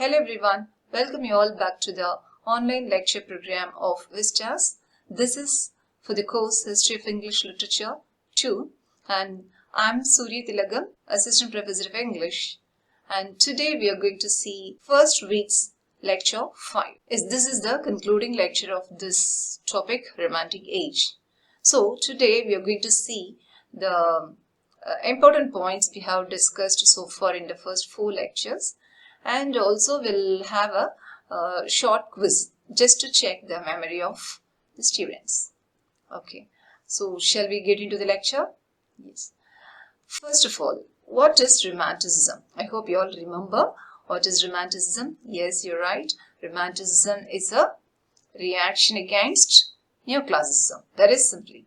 Hello everyone, welcome you all back to the online lecture program of Vistas. This is for the course History of English Literature 2 and I'm Surya Tilagam, Assistant Professor of English. And today we are going to see first week's lecture 5. This is the concluding lecture of this topic, Romantic Age. So today we are going to see the important points we have discussed so far in the first 4 lectures, and also we'll have a short quiz just to check the memory of the students. Okay, so shall we get into the lecture? Yes. First of all, what is Romanticism? I hope you all remember what is Romanticism. Yes, you're right. Romanticism is a reaction against Neoclassicism. That is simply.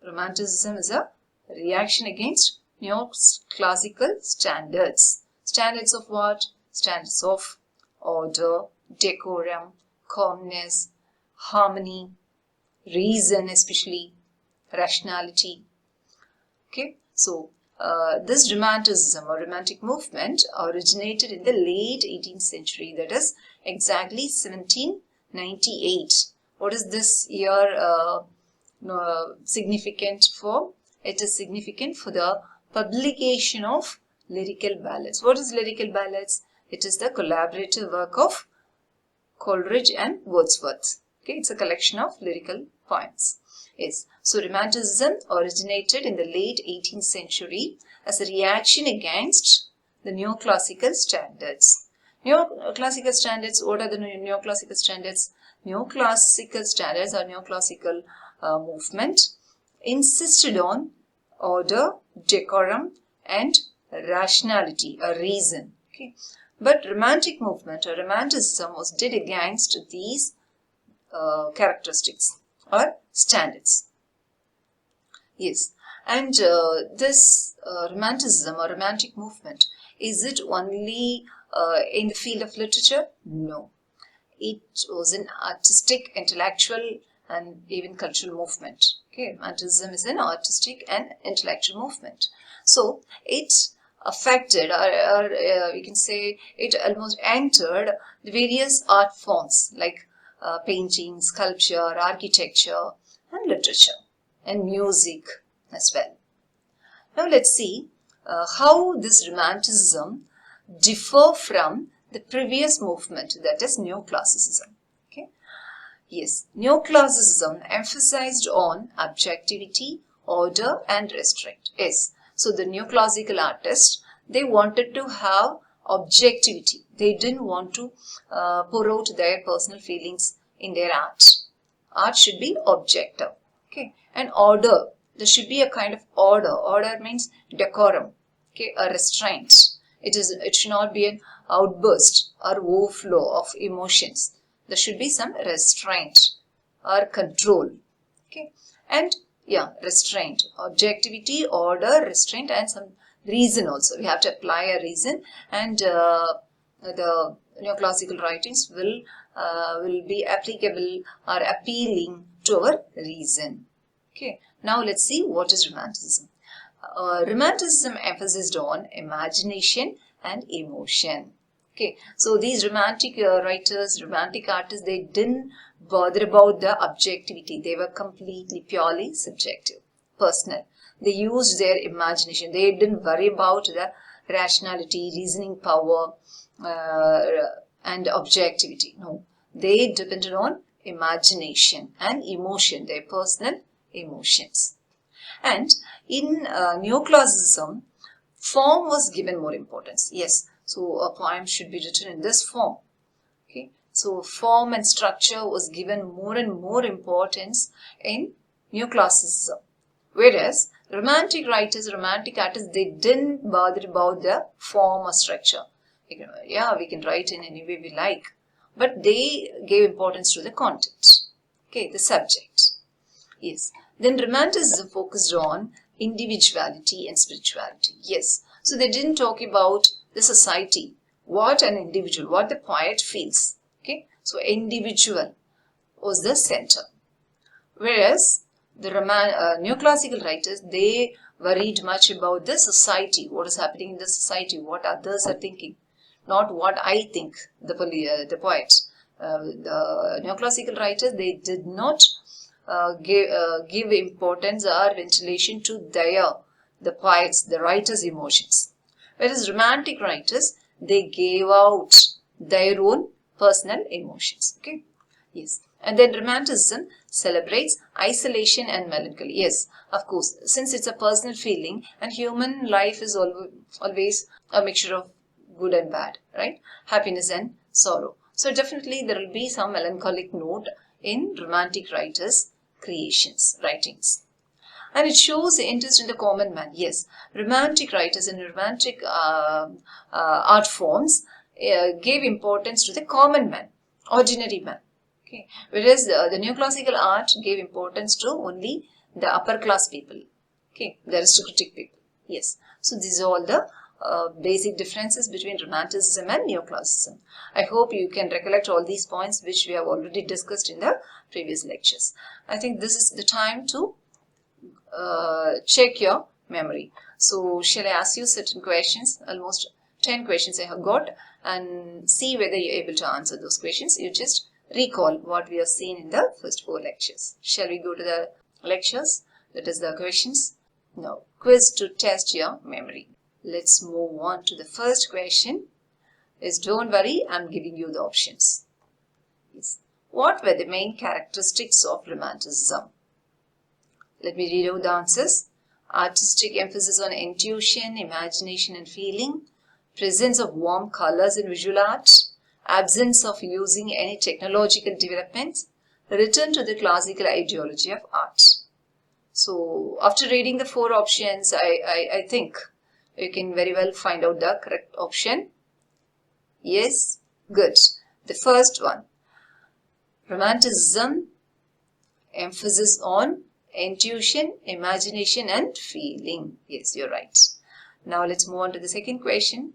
Romanticism is a reaction against neoclassical standards. Standards of what? Standards of order, decorum, calmness, harmony, reason, especially rationality. Okay, so this Romanticism or Romantic movement originated in the late 18th century, that is exactly 1798. What is this year significant for? It is significant for the publication of lyrical ballads. What is lyrical ballads? It is the collaborative work of Coleridge and Wordsworth. Okay, it's a collection of lyrical poems. Yes, so Romanticism originated in the late 18th century as a reaction against the neoclassical standards. Neoclassical standards, what are the neoclassical standards? Neoclassical standards or neoclassical movement insisted on order, decorum and rationality or reason. Okay, but Romantic movement or Romanticism was dead against these characteristics or standards. Yes, and this Romanticism or Romantic movement, is it only in the field of literature? No. It was an artistic, intellectual and even cultural movement. Okay, Romanticism is an artistic and intellectual movement. So it affected or we can say it almost entered the various art forms like painting, sculpture, architecture and literature and music as well. Now let's see how this Romanticism differ from the previous movement, that is Neoclassicism. Okay. Yes, Neoclassicism emphasized on objectivity, order and restraint. Yes, so the neoclassical artists, they wanted to have objectivity. They didn't want to pour out their personal feelings in their art. Art should be objective. Okay, and order. There should be a kind of order. Order means decorum. Okay, a restraint. It should not be an outburst or overflow of emotions. There should be some restraint or control. Okay, and yeah, restraint, objectivity, order, restraint, and some reason also. We have to apply a reason, and the neoclassical writings will be applicable or appealing to our reason. Okay, now let's see what is Romanticism. Romanticism emphasized on imagination and emotion. Okay, so these romantic writers, romantic artists, they didn't bother about the objectivity. They were completely, purely subjective, personal. They used their imagination. They didn't worry about the rationality, reasoning power, and objectivity. No, they depended on imagination and emotion, their personal emotions. And in Neoclassicism, form was given more importance. Yes, so a poem should be written in this form. Okay, so form and structure was given more and more importance in Neoclassicism. Whereas romantic writers, romantic artists, they didn't bother about the form or structure. Yeah, we can write in any way we like, but they gave importance to the content. Okay, the subject. Yes. Then Romanticism focused on individuality and spirituality. Yes. So they didn't talk about the society, what an individual, what the poet feels. Okay. So individual was the center. Whereas the neoclassical writers, they worried much about the society, what is happening in the society, what others are thinking. not what I think, the poet. The neoclassical writers, they did not give importance or ventilation to the poets, the writers' emotions. Whereas romantic writers, they gave out their own personal emotions. Okay. Yes. And then romanticism celebrates isolation and melancholy. Yes, of course, since it's a personal feeling and human life is always a mixture of good and bad, right? Happiness and sorrow. So definitely there will be some melancholic note in romantic writers' writings. And it shows the interest in the common man. Yes, romantic writers and romantic art forms gave importance to the common man, ordinary man. Okay. Whereas the neoclassical art gave importance to only the upper class people, okay, the aristocratic people. Yes. So these are all the basic differences between romanticism and neoclassicism. I hope you can recollect all these points which we have already discussed in the previous lectures. I think this is the time to check your memory. So shall I ask you certain questions? Almost 10 questions I have got, and see whether you're able to answer those questions. You just recall what we have seen in the first 4 lectures. Shall we go to the lectures? That is the questions. Now, quiz to test your memory. Let's move on to the first question. Don't worry, I'm giving you the options. Yes. What were the main characteristics of Romanticism? Let me read out the answers. Artistic emphasis on intuition, imagination and feeling, presence of warm colors in visual art, absence of using any technological developments, return to the classical ideology of art. So after reading the 4 options, I think you can very well find out the correct option. Yes, good. The first one, Romanticism, emphasis on intuition, imagination and feeling. Yes, you're right. Now let's move on to the second question.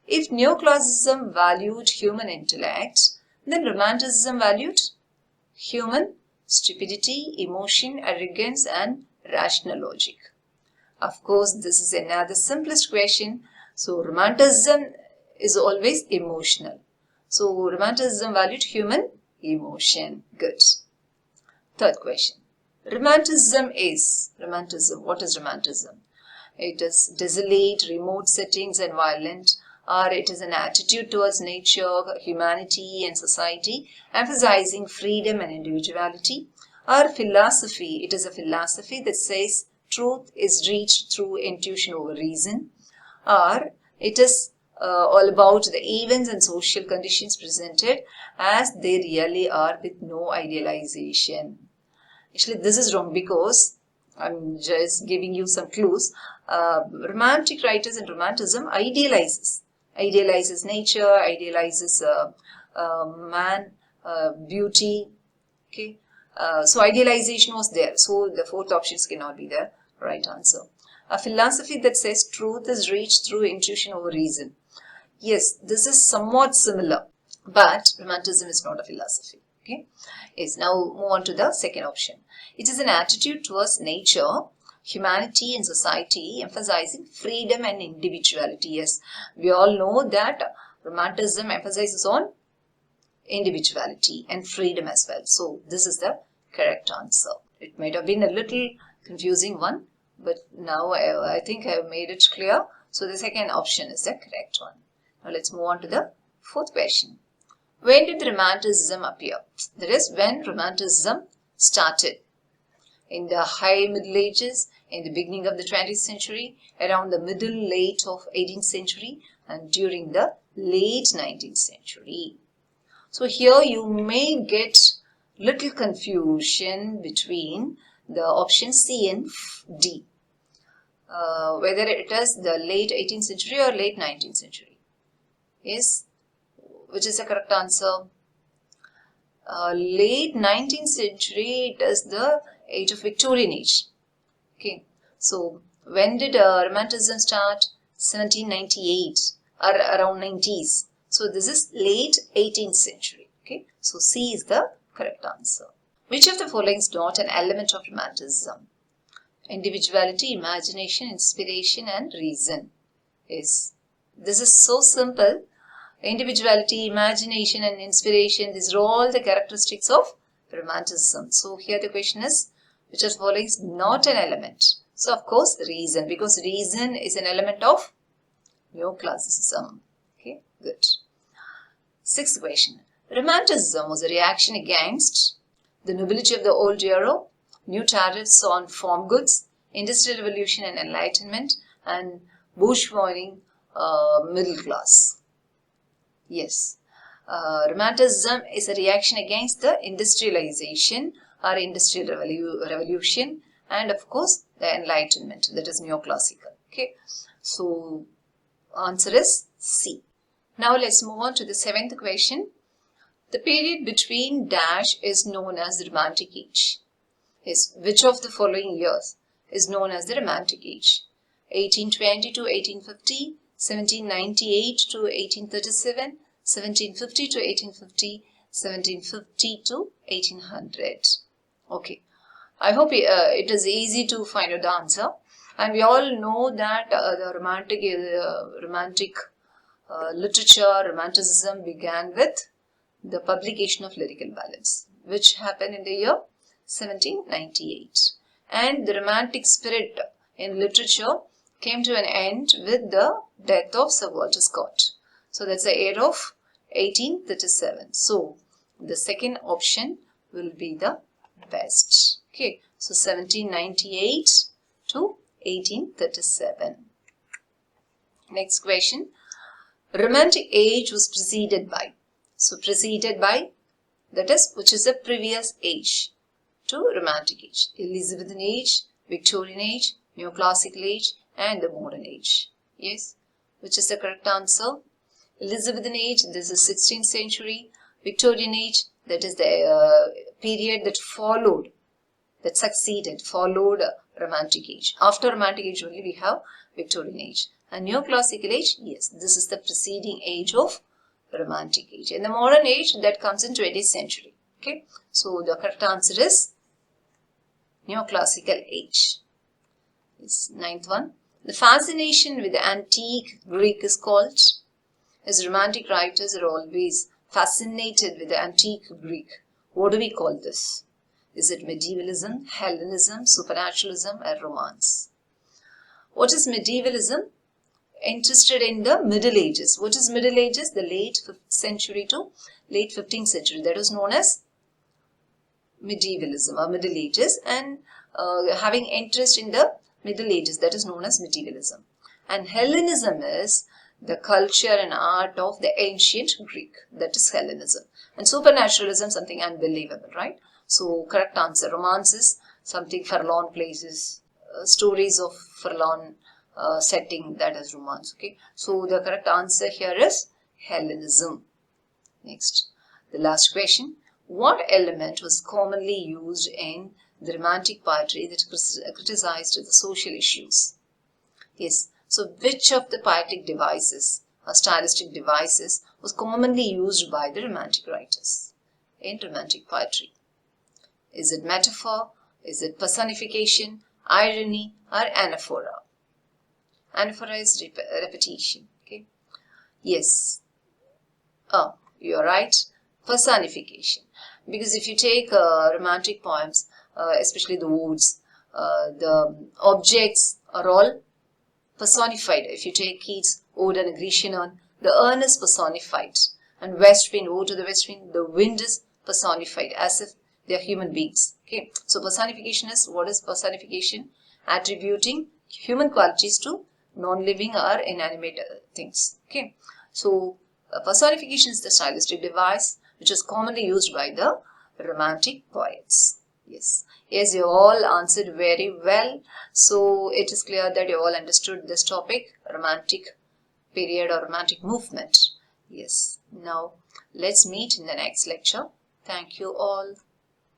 If neoclassicism valued human intellect, then romanticism valued human stupidity, emotion, arrogance and rational logic. Of course, this is another simplest question. So romanticism is always emotional. So romanticism valued human emotion. Good. Third question. Romanticism. What is romanticism? It is desolate, remote settings and violent, or it is an attitude towards nature, humanity and society, emphasizing freedom and individuality, or philosophy. It is a philosophy that says truth is reached through intuition over reason, or it is all about the events and social conditions presented as they really are with no idealization. Actually, this is wrong because I'm just giving you some clues. Romantic writers and romanticism idealizes nature, idealizes man, beauty. Okay, so idealization was there. So the 4th options cannot be the right answer. A philosophy that says truth is reached through intuition over reason. Yes, this is somewhat similar, but romanticism is not a philosophy. Okay. Yes, now move on to the second option. It is an attitude towards nature, humanity and society, emphasizing freedom and individuality. Yes, we all know that romanticism emphasizes on individuality and freedom as well. So this is the correct answer. It might have been a little confusing one, but now I think I have made it clear. So the second option is the correct one. Now let's move on to the 4th question. When did Romanticism appear? That is, when Romanticism started. In the high Middle Ages, in the beginning of the 20th century, around the late of 18th century, and during the late 19th century. So here you may get little confusion between the options C and D. Whether it is the late 18th century or late 19th century. Yes. Which is the correct answer? Late 19th century, it is the age of Victorian age. Okay, so when did Romanticism start? 1798 or around 90s. So this is late 18th century. Okay, so C is the correct answer. Which of the following is not an element of Romanticism? Individuality, imagination, inspiration and reason. Yes, this is so simple. individuality, imagination and inspiration. These are all the characteristics of Romanticism. So here the question is, which of the following is not an element? So of course reason, because reason is an element of Neoclassicism. Okay, good. Sixth question. Romanticism was a reaction against the nobility of the old era, new tariffs on farm goods, industrial revolution and enlightenment, and bourgeoising middle class. Yes. Romanticism is a reaction against the industrialization or industrial revolution, and of course the enlightenment, that is neoclassical. Okay, so answer is C. Now let's move on to the seventh question. The period between dash is known as the Romantic Age. Yes, which of the following years is known as the Romantic Age? 1820 to 1850, 1798 to 1837, 1750 to 1850, 1750 to 1800. Okay, I hope it is easy to find out the answer. And we all know that the romantic literature, Romanticism began with the publication of lyrical ballads, which happened in the year 1798. And the romantic spirit in literature came to an end with the death of Sir Walter Scott. So that's the year of 1837. So the second option will be the best. Okay, so 1798 to 1837. Next question. Romantic age was preceded by. So preceded by, that is, which is the previous age to Romantic age? Elizabethan age, Victorian age, Neoclassical age and the modern age. Yes, which is the correct answer? Elizabethan age, this is 16th century. Victorian age, that is the period that followed, that succeeded, followed Romantic age. After Romantic age only we have Victorian age. And Neoclassical age, yes, this is the preceding age of Romantic age. And the modern age, that comes in 20th century. Okay, so the correct answer is Neoclassical age. Yes, ninth one. The fascination with the antique Greek is called, as Romantic writers are always fascinated with the antique Greek. What do we call this? Is it medievalism, Hellenism, supernaturalism or romance? What is medievalism? Interested in the Middle Ages. What is Middle Ages? The late 5th century to late 15th century. That is known as medievalism or Middle Ages, and having interest in the Middle Ages, that is known as medievalism. And Hellenism is the culture and art of the ancient Greek, that is Hellenism. And supernaturalism, something unbelievable, right? So correct answer, romance is something forlorn places, stories of forlorn setting, that is romance. Okay, so the correct answer here is Hellenism. Next, the last question. What element was commonly used in the Romantic poetry that criticized the social issues? Yes, so which of the poetic devices or stylistic devices was commonly used by the Romantic writers in Romantic poetry? Is it metaphor? Is it personification, irony or anaphora? Anaphora is repetition. Okay. Yes. Oh, you're right. Personification. Because if you take Romantic poems, especially the odes, the objects are all personified. If you take Keats' Ode on a Grecian Urn, the urn is personified. And West Wind, Ode to the West Wind, the wind is personified as if they are human beings. Okay. So personification is, what is personification? Attributing human qualities to non-living or inanimate things. Okay, so personification is the stylistic device which is commonly used by the Romantic poets. Yes, yes, you all answered very well. So it is clear that you all understood this topic, Romantic period or Romantic movement. Yes, now let's meet in the next lecture. Thank you all.